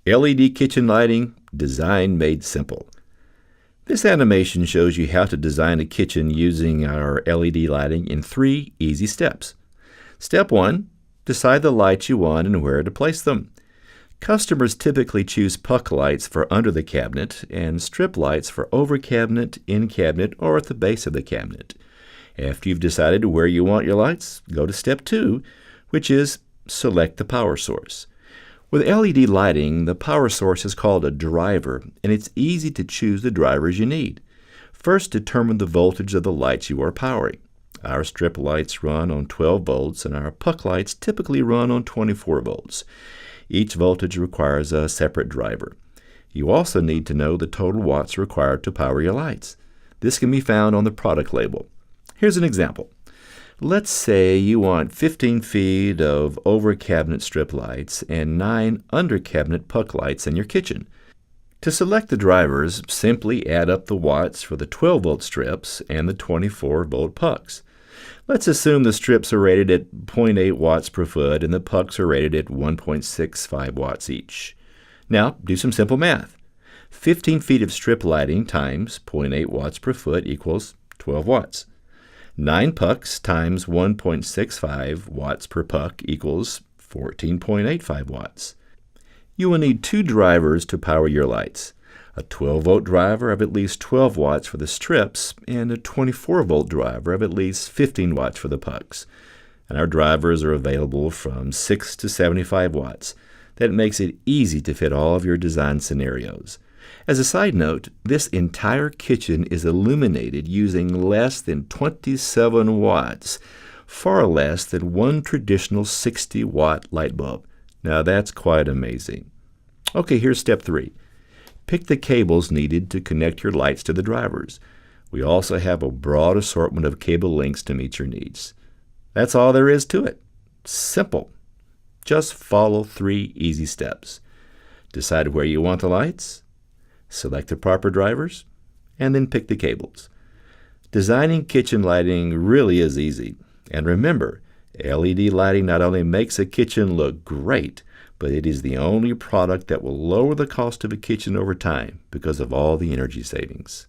LED kitchen lighting, design made simple. This animation shows you how to design a kitchen using our LED lighting in 3 easy steps. Step 1, decide the lights you want and where to place them. Customers typically choose puck lights for under the cabinet and strip lights for over cabinet, in cabinet, or at the base of the cabinet. After you've decided where you want your lights, go to step 2, which is select the power source. With LED lighting, the power source is called a driver, and it's easy to choose the drivers you need. First, determine the voltage of the lights you are powering. Our strip lights run on 12 volts, and our puck lights typically run on 24 volts. Each voltage requires a separate driver. You also need to know the total watts required to power your lights. This can be found on the product label. Here's an example. Let's say you want 15 feet of over-cabinet strip lights and 9 under-cabinet puck lights in your kitchen. To select the drivers, simply add up the watts for the 12-volt strips and the 24-volt pucks. Let's assume the strips are rated at 0.8 watts per foot and the pucks are rated at 1.65 watts each. Now, do some simple math. 15 feet of strip lighting times 0.8 watts per foot equals 12 watts. 9 pucks times 1.65 watts per puck equals 14.85 watts. You will need 2 drivers to power your lights. A 12-volt driver of at least 12 watts for the strips and a 24-volt driver of at least 15 watts for the pucks. And our drivers are available from 6 to 75 watts. That makes it easy to fit all of your design scenarios. As a side note, this entire kitchen is illuminated using less than 27 watts, far less than one traditional 60-watt light bulb. Now that's quite amazing. Okay, here's step 3. Pick the cables needed to connect your lights to the drivers. We also have a broad assortment of cable lengths to meet your needs. That's all there is to it. Simple. Just follow 3 easy steps. Decide where you want the lights, select the proper drivers, and then pick the cables. Designing kitchen lighting really is easy. And remember, LED lighting not only makes a kitchen look great, but it is the only product that will lower the cost of a kitchen over time because of all the energy savings.